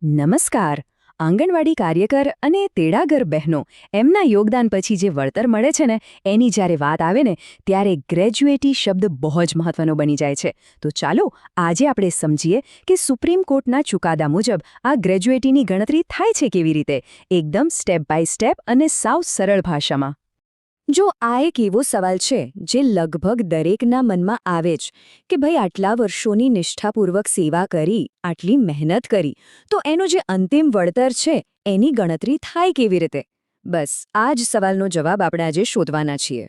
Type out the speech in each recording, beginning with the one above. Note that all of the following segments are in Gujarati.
નમસ્કાર. આંગણવાડી કાર્યકર અને તેડાગર બહેનો એમના યોગદાન પછી જે વળતર મળે છે ને એની જ્યારે વાત આવે ને ત્યારે ગ્રેજ્યુએટી શબ્દ બહુ જ મહત્વનો બની જાય છે. તો ચાલો આજે આપણે સમજીએ કે સુપ્રીમ કોર્ટના ચુકાદા મુજબ આ ગ્રેજ્યુએટીની ગણતરી થાય છે કેવી રીતે, એકદમ સ્ટેપ બાય સ્ટેપ અને સાવ સરળ ભાષામાં. જો આ એક એવો સવાલ છે જે લગભગ દરેકના મનમાં આવે જ કે ભાઈ આટલા વર્ષોની નિષ્ઠાપૂર્વક સેવા કરી, આટલી મહેનત કરી, તો એનું જે અંતિમ વળતર છે એની ગણતરી થાય કેવી રીતે? બસ આ જ સવાલનો જવાબ આપણે આજે શોધવાના છીએ.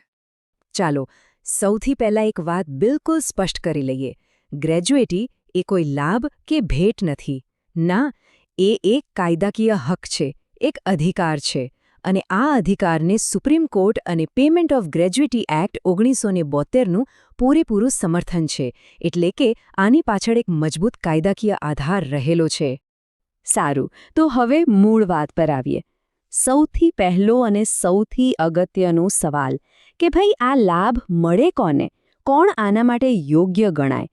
ચાલો સૌથી પહેલાં એક વાત બિલકુલ સ્પષ્ટ કરી લઈએ. ગ્રેજ્યુએટી એ કોઈ લાભ કે ભેટ નથી. ના, એ એક કાયદાકીય હક છે, એક અધિકાર છે. અને આ અધિકારને સુપ્રીમ કોર્ટ અને પેમેન્ટ ઓફ ગ્રેજ્યુએટી એક્ટ 1972નું પૂરેપૂરું સમર્થન છે, એટલે કે આની પાછળ એક મજબૂત કાયદાકીય આધાર રહેલો છે. સારું, તો હવે મૂળ વાત પર આવીએ. સૌથી પહેલો અને સૌથી અગત્યનો સવાલ કે ભાઈ આ લાભ મળે કોને? કોણ આના માટે યોગ્ય ગણાય?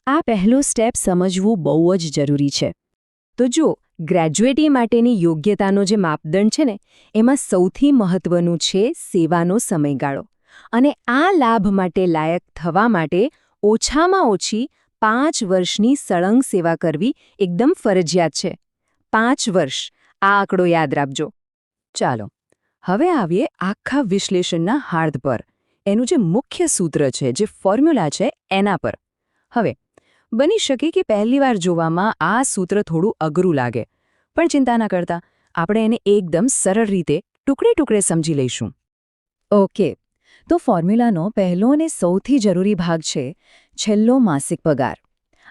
આ પહેલું સ્ટેપ સમજવું બહુ જ જરૂરી છે. તો જો ગ્રેજ્યુએટી માટેની યોગ્યતાનો જે માપદંડ છે ને એમાં સૌથી મહત્વનું છે સેવાનો સમયગાળો. અને આ લાભ માટે લાયક થવા માટે ઓછામાં ઓછી 5 વર્ષની સળંગ સેવા કરવી એકદમ ફરજિયાત છે. 5 વર્ષ, આ આંકડો યાદ રાખજો. ચાલો હવે આવીએ આખા વિશ્લેષણના હાર્દ પર. એનું જે મુખ્ય સૂત્ર છે, જે ફોર્મ્યુલા છે એના પર. હવે બની શકે કે પહેલીવાર જોવામાં આ સૂત્ર થોડું અઘરું લાગે, પણ ચિંતા ના કરતા, આપણે એને એકદમ સરળ રીતે ટુકડે ટુકડે સમજી લઈશું. ઓકે, તો ફોર્મ્યુલાનો પહેલો અને સૌથી જરૂરી ભાગ છે છેલ્લો માસિક પગાર.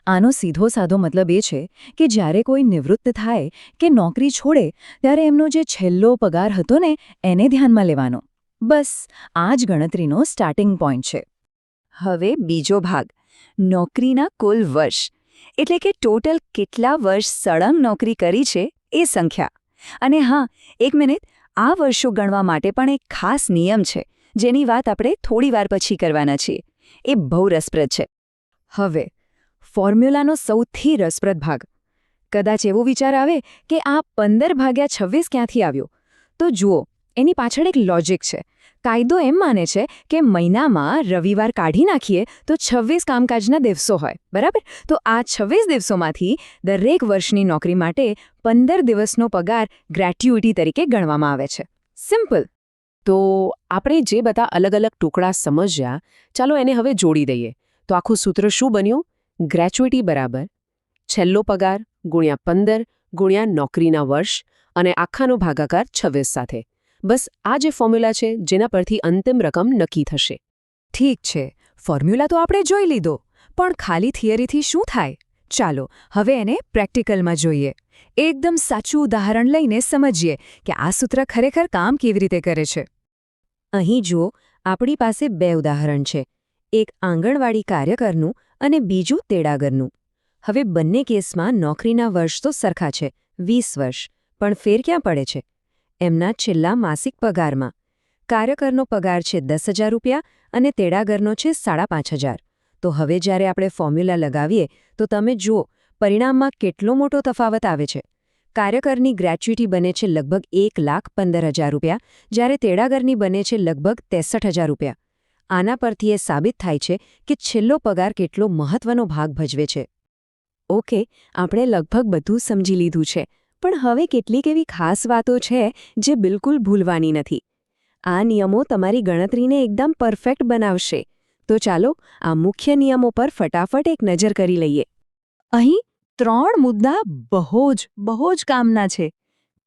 આનો સીધો સાધો મતલબ એ છે કે જ્યારે કોઈ નિવૃત્ત થાય કે નોકરી છોડે ત્યારે એમનો જે છેલ્લો પગાર હતો ને એને ધ્યાનમાં લેવાનો. બસ આ જ ગણતરીનો સ્ટાર્ટિંગ પોઈન્ટ છે. હવે બીજો ભાગ, નોકરીના કુલ વર્ષ, એટલે કે ટોટલ કેટલા વર્ષ સળંગ નોકરી કરી છે એ સંખ્યા. અને હા, એક મિનિટ, આ વર્ષો ગણવા માટે પણ એક ખાસ નિયમ છે જેની વાત આપણે થોડી વાર પછી કરવાના છીએ. એ બહુ રસપ્રદ છે. હવે ફોર્મ્યુલાનો સૌથી રસપ્રદ ભાગ. કદાચ એવો વિચાર આવે કે આ 15/26 ક્યાંથી આવ્યો? તો જુઓ, એની પાછળ એક લોજિક છે. કાયદો એમ માને છે કે મહિનામાં રવિવાર કાઢી નાખીએ તો 26 કામકાજના દિવસો હોય, બરાબર? તો આ 26 દિવસોમાંથી દરેક વર્ષની નોકરી માટે 15 દિવસનો પગાર ગ્રેટ્યુઇટી તરીકે ગણવામાં આવે છે. સિમ્પલ. તો આપણે જે બધા અલગ અલગ ટુકડા સમજ્યા, ચાલો એને હવે જોડી દઈએ. તો આખું સૂત્ર શું બન્યું? ગ્રેચ્યુઇટી બરાબર છેલ્લો પગાર ગુણ્યા 15 ગુણ્યા નોકરીના વર્ષ અને આખાનો ભાગાકાર 26 સાથે. બસ આ જે ફોર્મ્યુલા છે જેના પરથી અંતિમ રકમ નક્કી થશે. ઠીક છે, ફોર્મ્યુલા તો આપણે જોઈ લીધો, પણ ખાલી થિયરીથી શું થાય? ચાલો હવે એને પ્રેક્ટિકલમાં જોઈએ. એકદમ સાચું ઉદાહરણ લઈને સમજીએ કે આ સૂત્ર ખરેખર કામ કેવી રીતે કરે છે. અહીં જુઓ, આપણી પાસે 2 ઉદાહરણ છે, એક આંગણવાડી કાર્યકરનું અને બીજું તેડાગરનું. હવે બંને કેસમાં નોકરીના વર્ષ તો સરખા છે, 20 વર્ષ, પણ ફેર ક્યાં પડે છે? એમના છેલ્લા માસિક પગારમાં. કાર્યકરનો પગાર છે 10,000 રૂપિયા અને તેડાગરનો છે 5,500. તો હવે જ્યારે આપણે ફોર્મ્યુલા લગાવીએ તો તમે જુઓ પરિણામમાં કેટલો મોટો તફાવત આવે છે. કાર્યકરની ગ્રેચ્યુઇટી બને છે લગભગ 1,15,000 રૂપિયા, જ્યારે તેડાગરની બને છે લગભગ 63,000 રૂપિયા. આના પરથી એ સાબિત થાય છે કે છેલ્લો પગાર કેટલો મહત્વનો ભાગ ભજવે છે. ઓકે, આપણે લગભગ બધું સમજી લીધું છે, પણ હવે કેટલીક એવી ખાસ વાતો છે જે બિલકુલ ભૂલવાની નથી. આ નિયમો તમારી ગણતરીને એકદમ પરફેક્ટ બનાવશે. તો ચાલો આ મુખ્ય નિયમો પર ફટાફટ એક નજર કરી લઈએ. અહીં 3 મુદ્દા બહુ જ કામના છે.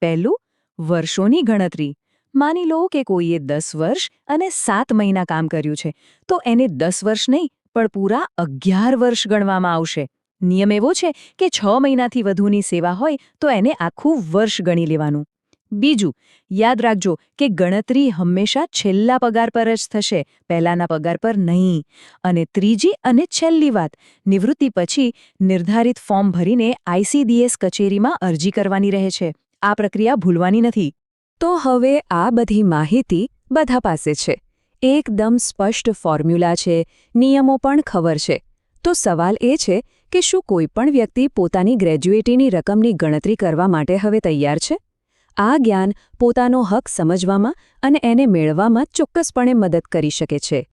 પહેલું, વર્ષોની ગણતરી. માની લો કે કોઈએ 10 વર્ષ અને 7 મહિના કામ કર્યું છે, તો એને 10 વર્ષ નહીં પણ પૂરા 11 વર્ષ ગણવામાં આવશે. નિયમ એવો છે કે 6 મહિનાથી વધુની સેવા હોય તો એને આખું વર્ષ ગણી લેવાનું. બીજું, યાદ રાખજો કે ગણતરી હંમેશા છેલ્લા પગાર પર જ થશે, પહેલાના પગાર પર નહીં. અને ત્રીજી અને છેલ્લી વાત, નિવૃત્તિ પછી નિર્ધારિત ફોર્મ ભરીને ICDS કચેરીમાં અરજી કરવાની રહે છે. આ પ્રક્રિયા ભૂલવાની નથી. તો હવે આ બધી માહિતી બધા પાસે છે. એકદમ સ્પષ્ટ ફોર્મ્યુલા છે, નિયમો પણ ખબર છે. તો સવાલ એ છે કે શું કોઈપણ વ્યક્તિ પોતાની ગ્રેજ્યુએટીની રકમની ગણતરી કરવા માટે હવે તૈયાર છે? આ જ્ઞાન પોતાનો હક સમજવામાં અને એને મેળવવામાં ચોક્કસપણે મદદ કરી શકે છે.